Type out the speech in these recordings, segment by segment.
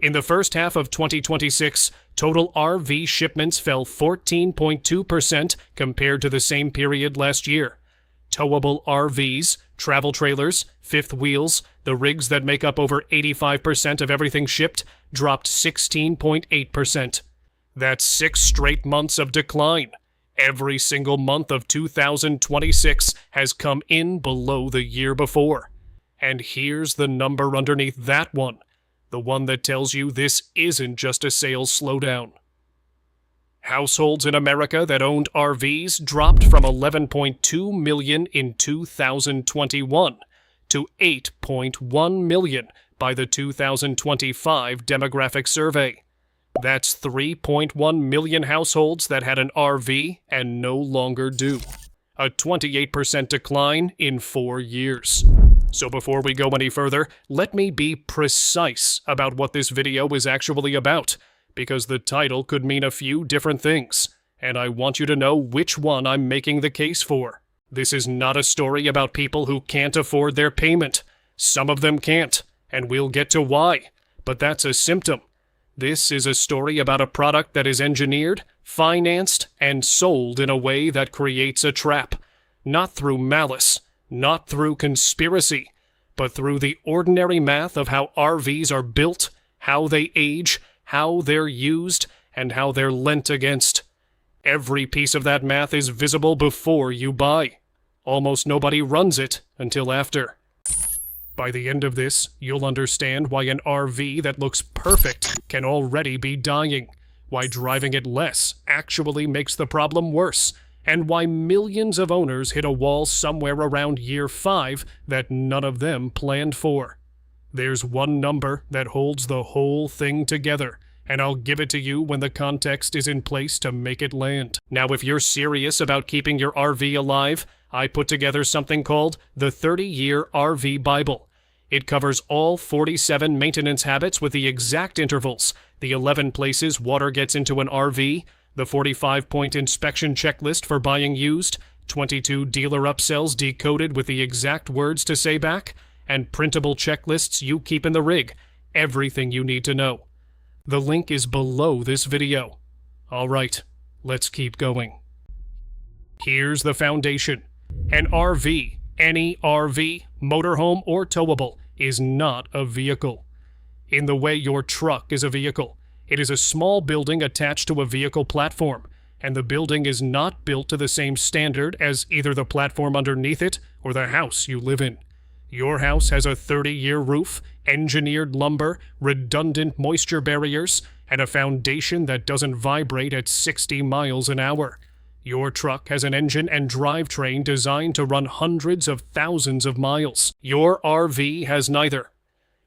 In the first half of 2026, total RV shipments fell 14.2% compared to the same period last year. Towable RVs, travel trailers, fifth wheels, the rigs that make up over 85% of everything shipped, dropped 16.8%. That's 6 straight months of decline. Every single month of 2026 has come in below the year before. And here's the number underneath that one, the one that tells you this isn't just a sales slowdown. Households in America that owned RVs dropped from 11.2 million in 2021 to 8.1 million by the 2025 demographic survey. That's 3.1 million households that had an RV and no longer do. A 28% decline in 4 years. So before we go any further, let me be precise about what this video is actually about, because the title could mean a few different things, and I want you to know which one I'm making the case for. This is not a story about people who can't afford their payment. Some of them can't, and we'll get to why, but that's a symptom. This is a story about a product that is engineered, financed, and sold in a way that creates a trap. Not through malice, not through conspiracy, but through the ordinary math of how RVs are built, how they age, how they're used, and how they're lent against. Every piece of that math is visible before you buy. Almost nobody runs it until after. By the end of this, you'll understand why an RV that looks perfect can already be dying, why driving it less actually makes the problem worse, and why millions of owners hit a wall somewhere around year 5 that none of them planned for. There's one number that holds the whole thing together, and I'll give it to you when the context is in place to make it land. Now, if you're serious about keeping your RV alive, I put together something called the 30-Year RV Bible. It covers all 47 maintenance habits with the exact intervals, the 11 places water gets into an RV, the 45-point inspection checklist for buying used, 22 dealer upsells decoded with the exact words to say back, and printable checklists you keep in the rig. Everything you need to know. The link is below this video. All right, let's keep going. Here's the foundation. An RV, any RV, motorhome, or towable, is not a vehicle. In the way your truck is a vehicle, it is a small building attached to a vehicle platform, and the building is not built to the same standard as either the platform underneath it or the house you live in. Your house has a 30-year roof, engineered lumber, redundant moisture barriers, and a foundation that doesn't vibrate at 60 miles an hour. Your truck has an engine and drivetrain designed to run hundreds of thousands of miles. Your RV has neither.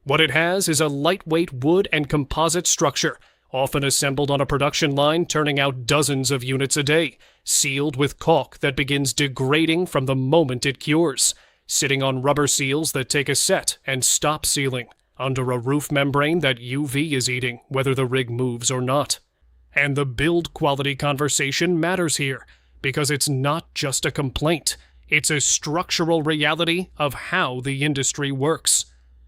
What it has is a lightweight wood and composite structure, often assembled on a production line turning out dozens of units a day, sealed with caulk that begins degrading from the moment it cures, sitting on rubber seals that take a set and stop sealing, under a roof membrane that UV is eating whether the rig moves or not. And the build quality conversation matters here, because it's not just a complaint. It's a structural reality of how the industry works.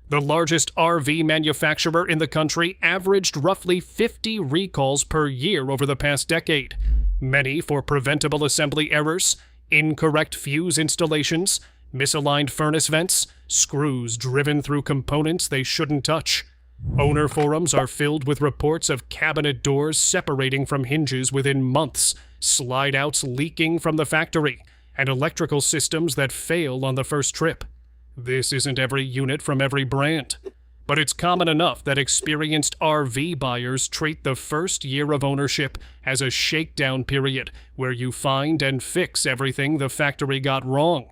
The largest RV manufacturer in the country averaged roughly 50 recalls per year over the past decade, many for preventable assembly errors, incorrect fuse installations, misaligned furnace vents, screws driven through components they shouldn't touch. Owner forums are filled with reports of cabinet doors separating from hinges within months, slide-outs leaking from the factory, and electrical systems that fail on the first trip. This isn't every unit from every brand, but it's common enough that experienced RV buyers treat the first year of ownership as a shakedown period where you find and fix everything the factory got wrong.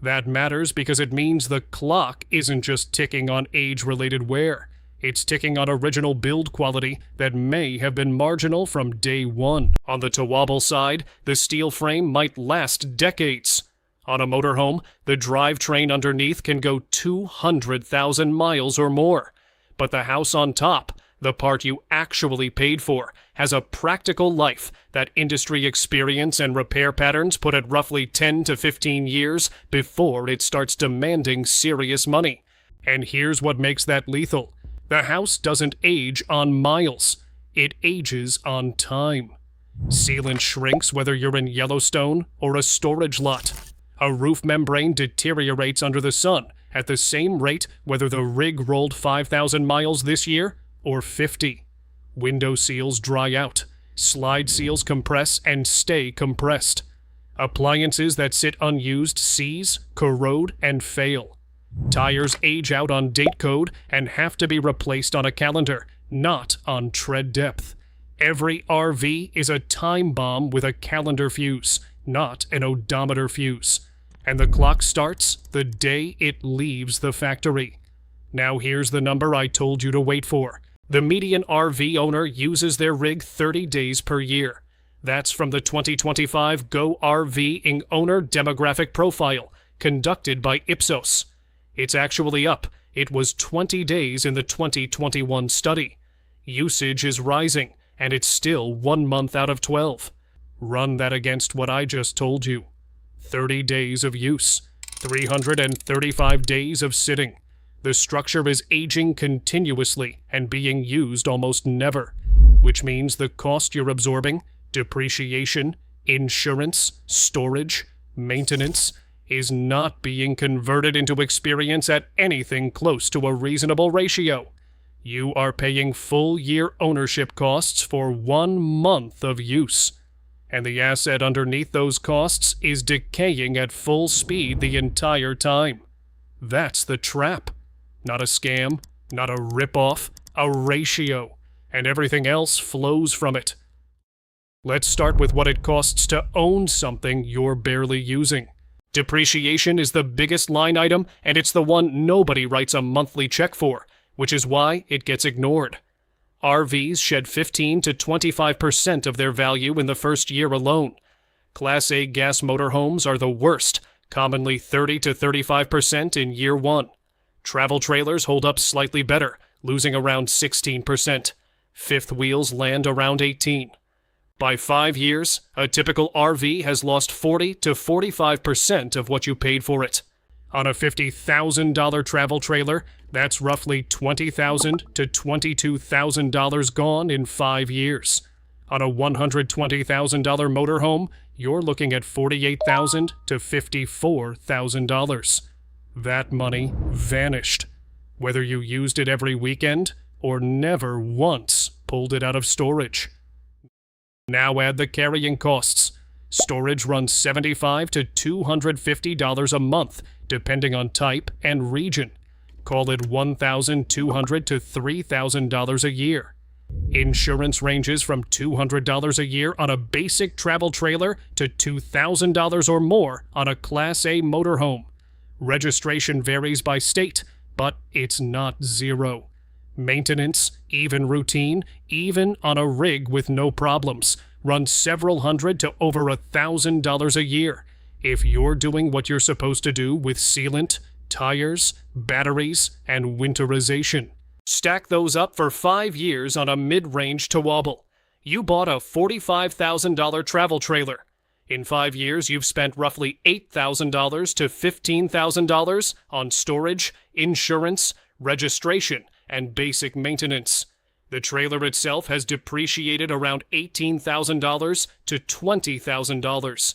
That matters because it means the clock isn't just ticking on age-related wear. It's ticking on original build quality that may have been marginal from day one. On the Towable side, the steel frame might last decades. On a motorhome, the drivetrain underneath can go 200,000 miles or more. But the house on top, the part you actually paid for, has a practical life that industry experience and repair patterns put at roughly 10 to 15 years before it starts demanding serious money. And here's what makes that lethal. The house doesn't age on miles. It ages on time. Sealant shrinks whether you're in Yellowstone or a storage lot. A roof membrane deteriorates under the sun at the same rate whether the rig rolled 5,000 miles this year or 50. Window seals dry out. Slide seals compress and stay compressed. Appliances that sit unused seize, corrode, and fail. Tires age out on date code and have to be replaced on a calendar, not on tread depth. Every RV is a time bomb with a calendar fuse, not an odometer fuse. And the clock starts the day it leaves the factory. Now here's the number I told you to wait for. The median RV owner uses their rig 30 days per year. That's from the 2025 Go RVing Owner Demographic Profile, conducted by Ipsos. It's actually up. It was 20 days in the 2021 study. Usage is rising, and it's still 1 month out of 12. Run that against what I just told you. 30 days of use, 335 days of sitting. The structure is aging continuously and being used almost never, which means the cost you're absorbing, depreciation, insurance, storage, maintenance, is not being converted into experience at anything close to a reasonable ratio. You are paying full year ownership costs for 1 month of use. And the asset underneath those costs is decaying at full speed the entire time. That's the trap. Not a scam, not a ripoff, a ratio, and everything else flows from it. Let's start with what it costs to own something you're barely using. Depreciation is the biggest line item, and it's the one nobody writes a monthly check for, which is why it gets ignored. RVs shed 15 to 25% of their value in the first year alone. Class A gas motorhomes are the worst, commonly 30 to 35% in year one. Travel trailers hold up slightly better, losing around 16%. Fifth wheels land around 18%. By 5 years, a typical RV has lost 40 to 45% of what you paid for it. On a $50,000 travel trailer, that's roughly $20,000 to $22,000 gone in 5 years. On a $120,000 motorhome, you're looking at $48,000 to $54,000. That money vanished, whether you used it every weekend or never once pulled it out of storage. Now add the carrying costs. Storage runs $75 to $250 a month, depending on type and region. Call it $1,200 to $3,000 a year. Insurance ranges from $200 a year on a basic travel trailer to $2,000 or more on a Class A motorhome. Registration varies by state, but it's not zero. Maintenance, even routine, even on a rig with no problems, runs several hundred to over $1,000 a year if you're doing what you're supposed to do with sealant, tires, batteries, and winterization. Stack those up for 5 years on a mid-range Towable. You bought a $45,000 travel trailer. In 5 years, you've spent roughly $8,000 to $15,000 on storage, insurance, registration, and basic maintenance. The trailer itself has depreciated around $18,000 to $20,000.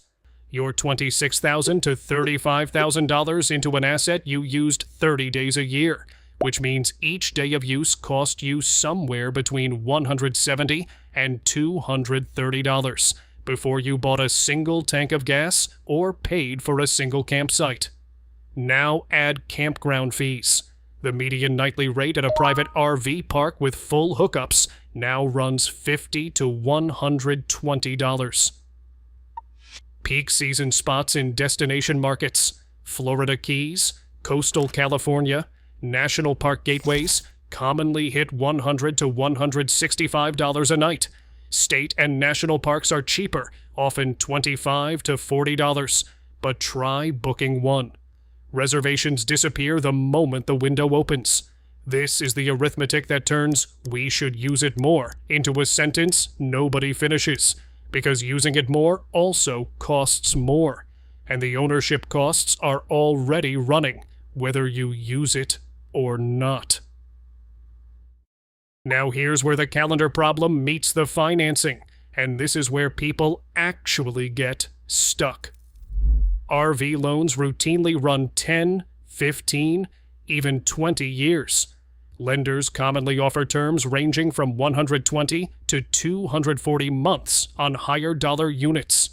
Your $26,000 to $35,000 into an asset you used 30 days a year, which means each day of use cost you somewhere between $170 and $230 before you bought a single tank of gas or paid for a single campsite. Now add campground fees. The median nightly rate at a private RV park with full hookups now runs $50 to $120. Peak season spots in destination markets, Florida Keys, coastal California, national park gateways commonly hit $100 to $165 a night. State and national parks are cheaper, often $25 to $40, but try booking one. Reservations disappear the moment the window opens. This is the arithmetic that turns "we should use it more" into a sentence nobody finishes, because using it more also costs more, and the ownership costs are already running, whether you use it or not. Now here's where the calendar problem meets the financing, and this is where people actually get stuck. RV loans routinely run 10, 15, even 20 years. Lenders commonly offer terms ranging from 120 to 240 months on higher dollar units.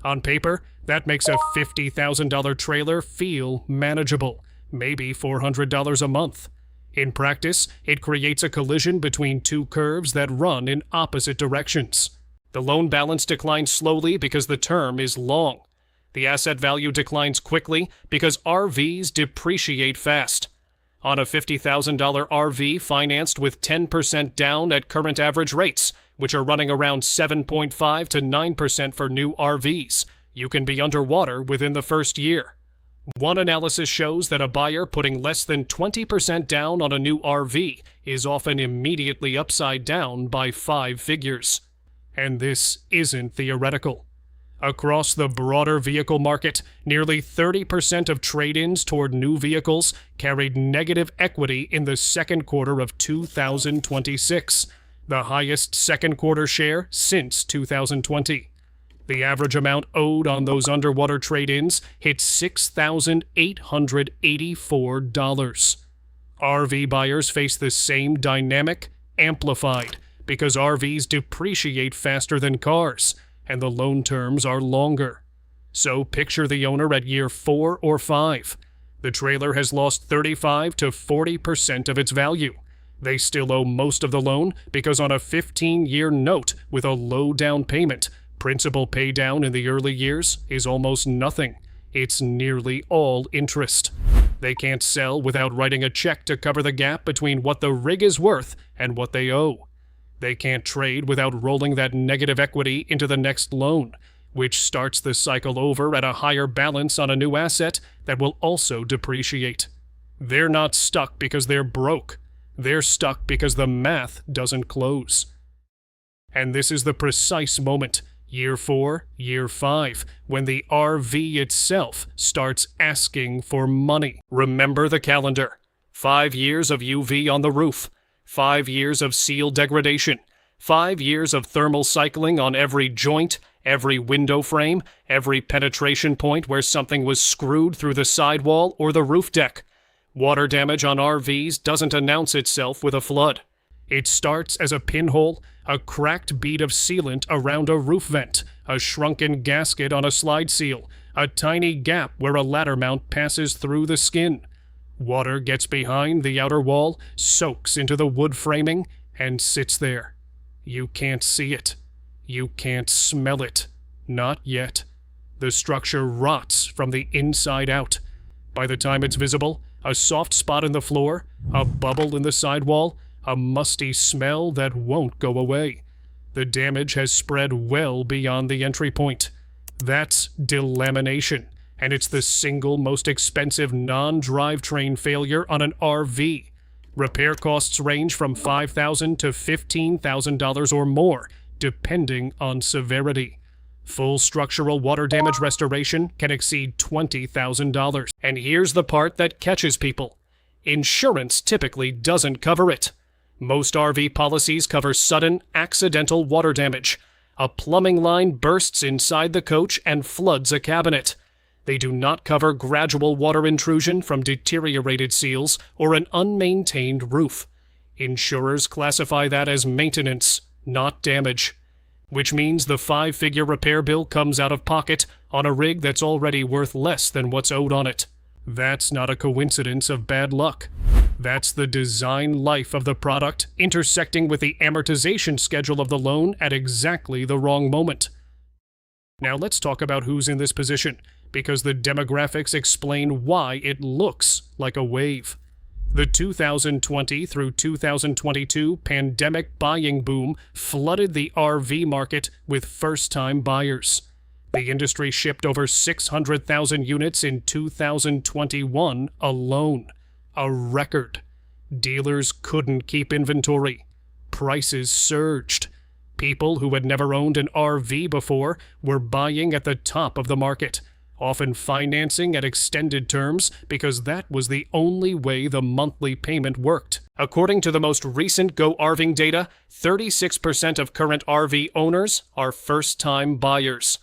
On paper, that makes a $50,000 trailer feel manageable, maybe $400 a month. In practice, it creates a collision between two curves that run in opposite directions. The loan balance declines slowly because the term is long. The asset value declines quickly because RVs depreciate fast. On a $50,000 RV financed with 10% down at current average rates, which are running around 7.5 to 9% for new RVs, you can be underwater within the first year. One analysis shows that a buyer putting less than 20% down on a new RV is often immediately upside down by 5 figures. And this isn't theoretical. Across the broader vehicle market, nearly 30% of trade-ins toward new vehicles carried negative equity in the second quarter of 2026, the highest second quarter share since 2020. The average amount owed on those underwater trade-ins hit $6,884. RV buyers face the same dynamic, amplified, because RVs depreciate faster than cars, and the loan terms are longer. So picture the owner at year 4 or 5. The trailer has lost 35 to 40% of its value. They still owe most of the loan because on a 15-year note with a low down payment, principal pay down in the early years is almost nothing. It's nearly all interest. They can't sell without writing a check to cover the gap between what the rig is worth and what they owe. They can't trade without rolling that negative equity into the next loan, which starts the cycle over at a higher balance on a new asset that will also depreciate. They're not stuck because they're broke. They're stuck because the math doesn't close. And this is the precise moment, year 4, year 5, when the RV itself starts asking for money. Remember the calendar. 5 years of UV on the roof. 5 years of seal degradation. 5 years of thermal cycling on every joint, every window frame, every penetration point where something was screwed through the sidewall or the roof deck. Water damage on RVs doesn't announce itself with a flood. It starts as a pinhole, a cracked bead of sealant around a roof vent, a shrunken gasket on a slide seal, a tiny gap where a ladder mount passes through the skin. Water gets behind the outer wall, soaks into the wood framing, and sits there. You can't see it. You can't smell it. Not yet. The structure rots from the inside out. By the time it's visible, a soft spot in the floor, a bubble in the sidewall, a musty smell that won't go away. The damage has spread well beyond the entry point. That's delamination, and it's the single most expensive non-drivetrain failure on an RV. Repair costs range from $5,000 to $15,000 or more, depending on severity. Full structural water damage restoration can exceed $20,000. And here's the part that catches people. Insurance typically doesn't cover it. Most RV policies cover sudden, accidental water damage. A plumbing line bursts inside the coach and floods a cabinet. They do not cover gradual water intrusion from deteriorated seals or an unmaintained roof. Insurers classify that as maintenance, not damage, which means the 5-figure repair bill comes out of pocket on a rig that's already worth less than what's owed on it. That's not a coincidence of bad luck. That's the design life of the product intersecting with the amortization schedule of the loan at exactly the wrong moment. Now let's talk about who's in this position, because the demographics explain why it looks like a wave. The 2020 through 2022 pandemic buying boom flooded the RV market with first-time buyers. The industry shipped over 600,000 units in 2021 alone. A record. Dealers couldn't keep inventory. Prices surged. People who had never owned an RV before were buying at the top of the market, often financing at extended terms because that was the only way the monthly payment worked. According to the most recent Go RVing data, 36% of current RV owners are first-time buyers.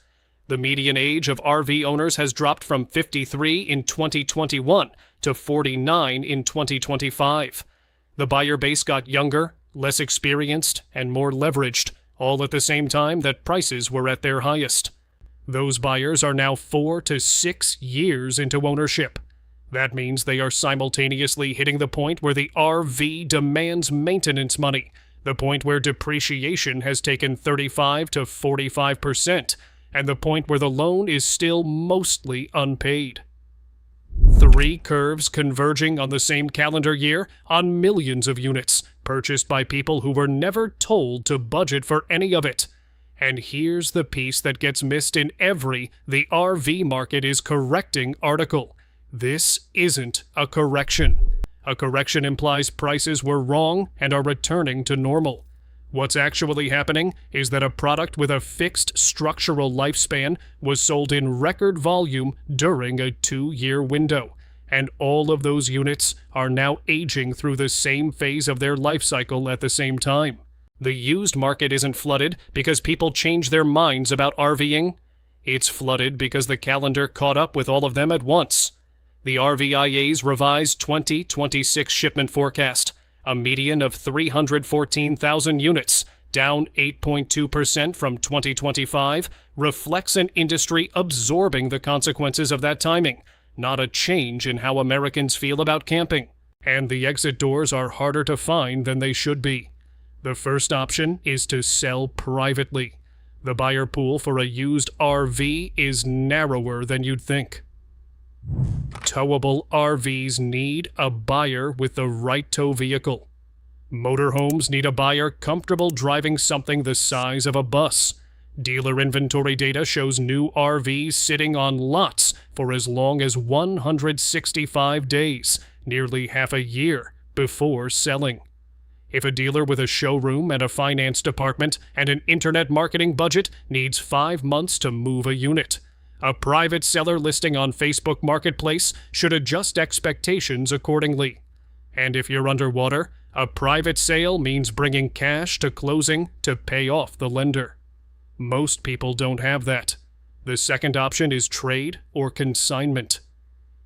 The median age of RV owners has dropped from 53 in 2021 to 49 in 2025. The buyer base got younger, less experienced, and more leveraged, all at the same time that prices were at their highest. Those buyers are now 4 to 6 years into ownership. That means they are simultaneously hitting the point where the RV demands maintenance money, the point where depreciation has taken 35 to 45%, and the point where the loan is still mostly unpaid. 3 curves converging on the same calendar year on millions of units, purchased by people who were never told to budget for any of it. And here's the piece that gets missed in every "the RV market is correcting" article. This isn't a correction. A correction implies prices were wrong and are returning to normal. What's actually happening is that a product with a fixed structural lifespan was sold in record volume during a 2-year window, and all of those units are now aging through the same phase of their life cycle at the same time. The used market isn't flooded because people change their minds about RVing. It's flooded because the calendar caught up with all of them at once. The RVIA's revised 2026 shipment forecast, a median of 314,000 units, down 8.2% from 2025, reflects an industry absorbing the consequences of that timing, not a change in how Americans feel about camping. And the exit doors are harder to find than they should be. The first option is to sell privately. The buyer pool for a used RV is narrower than you'd think. Towable RVs need a buyer with the right tow vehicle. Motorhomes need a buyer comfortable driving something the size of a bus. Dealer inventory data shows new RVs sitting on lots for as long as 165 days, nearly half a year, before selling. If a dealer with a showroom and a finance department and an internet marketing budget needs 5 months to move a unit, a private seller listing on Facebook Marketplace should adjust expectations accordingly. And if you're underwater, a private sale means bringing cash to closing to pay off the lender. Most people don't have that. The second option is trade or consignment.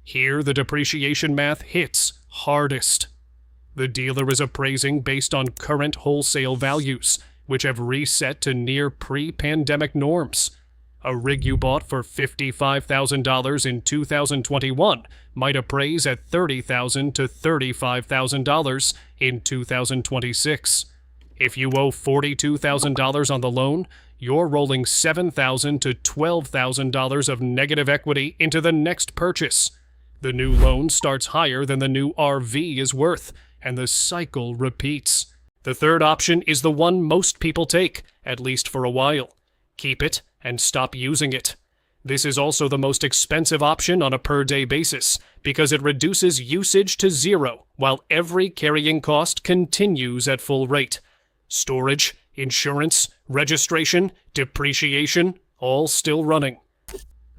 Here, the depreciation math hits hardest. The dealer is appraising based on current wholesale values, which have reset to near pre-pandemic norms. A rig you bought for $55,000 in 2021 might appraise at $30,000 to $35,000 in 2026. If you owe $42,000 on the loan, you're rolling $7,000 to $12,000 of negative equity into the next purchase. The new loan starts higher than the new RV is worth, and the cycle repeats. The third option is the one most people take, at least for a while. Keep it and stop using it. This is also the most expensive option on a per-day basis, because it reduces usage to zero, while every carrying cost continues at full rate. Storage, insurance, registration, depreciation, all still running.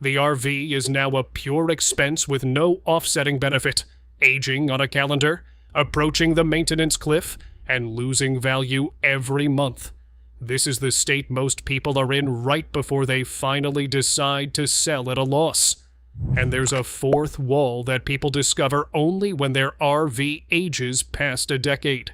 The RV is now a pure expense with no offsetting benefit, aging on a calendar, approaching the maintenance cliff, and losing value every month. This is the state most people are in right before they finally decide to sell at a loss. And there's a fourth wall that people discover only when their RV ages past a decade.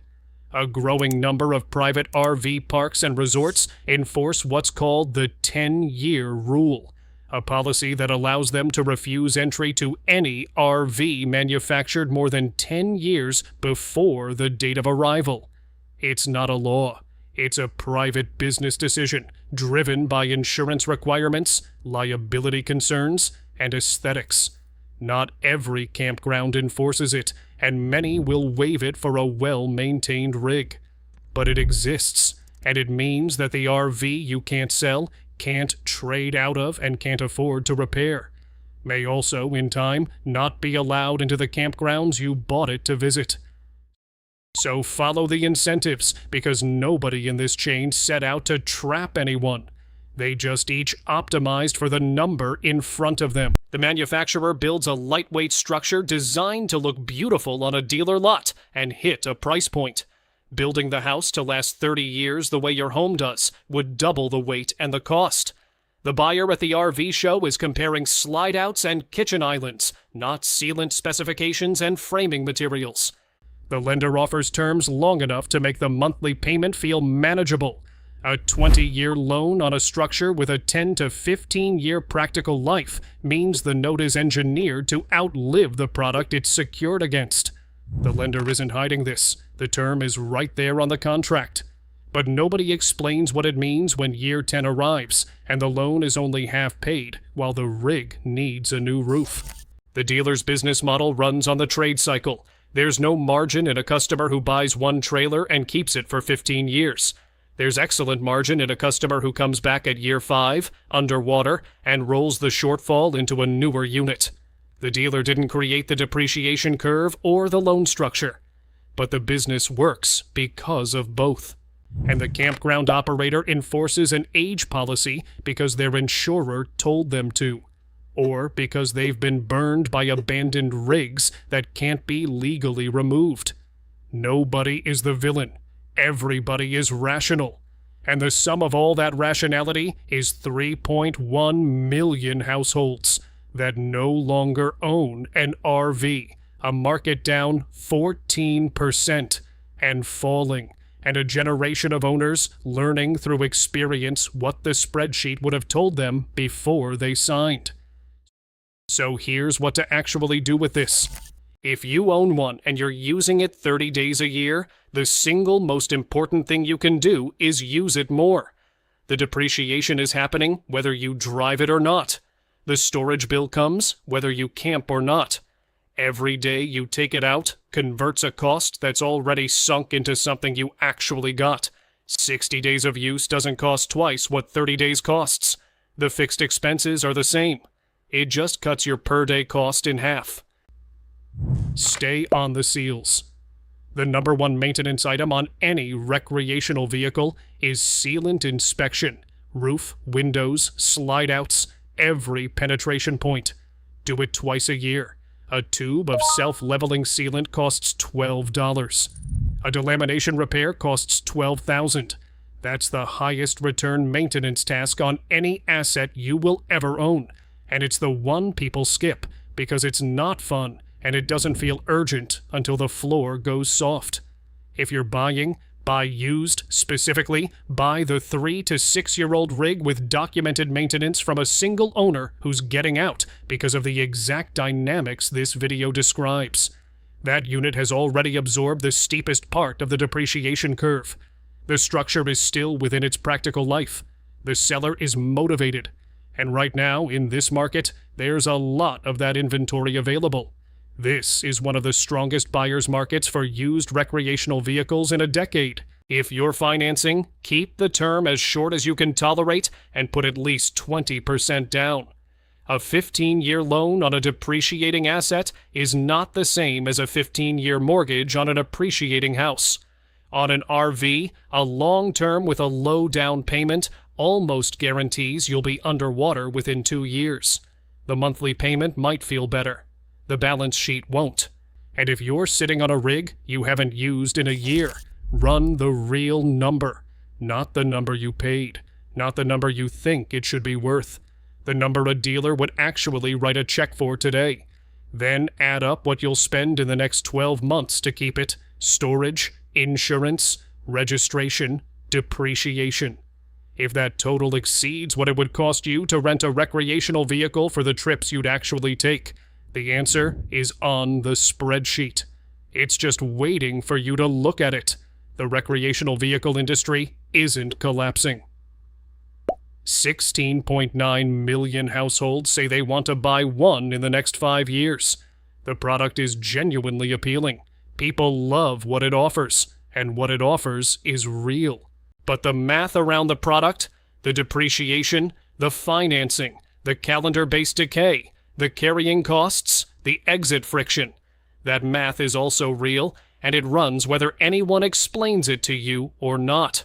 A growing number of private RV parks and resorts enforce what's called the 10-year rule, a policy that allows them to refuse entry to any RV manufactured more than 10 years before the date of arrival. It's not a law. It's a private business decision, driven by insurance requirements, liability concerns, and aesthetics. Not every campground enforces it, and many will waive it for a well-maintained rig. But it exists, and it means that the RV you can't sell, can't trade out of, and can't afford to repair may also, in time, not be allowed into the campgrounds you bought it to visit. So follow the incentives, because nobody in this chain set out to trap anyone. They just each optimized for the number in front of them. The manufacturer builds a lightweight structure designed to look beautiful on a dealer lot and hit a price point. Building the house to last 30 years the way your home does would double the weight and the cost. The buyer at the RV show is comparing slide-outs and kitchen islands, not sealant specifications and framing materials. The lender offers terms long enough to make the monthly payment feel manageable. A 20-year loan on a structure with a 10 to 15-year practical life means the note is engineered to outlive the product it's secured against. The lender isn't hiding this. The term is right there on the contract. But nobody explains what it means when year 10 arrives, and the loan is only half paid, while the rig needs a new roof. The dealer's business model runs on the trade cycle. There's no margin in a customer who buys one trailer and keeps it for 15 years. There's excellent margin in a customer who comes back at year 5, underwater, and rolls the shortfall into a newer unit. The dealer didn't create the depreciation curve or the loan structure. But the business works because of both. And the campground operator enforces an age policy because their insurer told them to, or because they've been burned by abandoned rigs that can't be legally removed. Nobody is the villain. Everybody is rational. And the sum of all that rationality is 3.1 million households that no longer own an RV, a market down 14% and falling, and a generation of owners learning through experience what the spreadsheet would have told them before they signed. So here's what to actually do with this. If you own one and you're using it 30 days a year, the single most important thing you can do is use it more. The depreciation is happening whether you drive it or not. The storage bill comes whether you camp or not. Every day you take it out converts a cost that's already sunk into something you actually got. 60 days of use doesn't cost twice what 30 days costs. The fixed expenses are the same. It just cuts your per-day cost in half. Stay on the seals. The number one maintenance item on any recreational vehicle is sealant inspection. Roof, windows, slide-outs, every penetration point. Do it twice a year. A tube of self-leveling sealant costs $12. A delamination repair costs $12,000. That's the highest return maintenance task on any asset you will ever own. And it's the one people skip because it's not fun and it doesn't feel urgent until the floor goes soft. If you're buying, buy used. Specifically, buy the 3 to 6 year old rig with documented maintenance from a single owner who's getting out because of the exact dynamics this video describes. That unit has already absorbed the steepest part of the depreciation curve. The structure is still within its practical life. The seller is motivated. And right now, in this market, there's a lot of that inventory available. This is one of the strongest buyer's markets for used recreational vehicles in a decade. If you're financing, keep the term as short as you can tolerate and put at least 20% down. A 15-year loan on a depreciating asset is not the same as a 15-year mortgage on an appreciating house. On an RV, a long term with a low down payment almost guarantees you'll be underwater within 2 years. The monthly payment might feel better. The balance sheet won't. And if you're sitting on a rig you haven't used in a year, run the real number. Not the number you paid. Not the number you think it should be worth. The number a dealer would actually write a check for today. Then add up what you'll spend in the next 12 months to keep it. Storage, insurance, registration, depreciation. If that total exceeds what it would cost you to rent a recreational vehicle for the trips you'd actually take, the answer is on the spreadsheet. It's just waiting for you to look at it. The recreational vehicle industry isn't collapsing. 16.9 million households say they want to buy one in the next 5 years. The product is genuinely appealing. People love what it offers, and what it offers is real. But the math around the product, the depreciation, the financing, the calendar-based decay, the carrying costs, the exit friction, that math is also real, and it runs whether anyone explains it to you or not.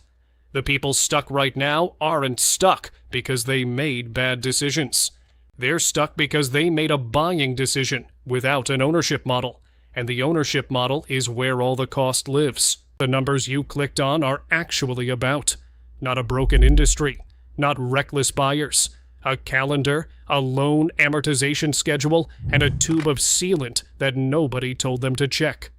The people stuck right now aren't stuck because they made bad decisions. They're stuck because they made a buying decision without an ownership model, and the ownership model is where all the cost lives. The numbers you clicked on are actually about, not a broken industry, not reckless buyers, a calendar, a loan amortization schedule, and a tube of sealant that nobody told them to check.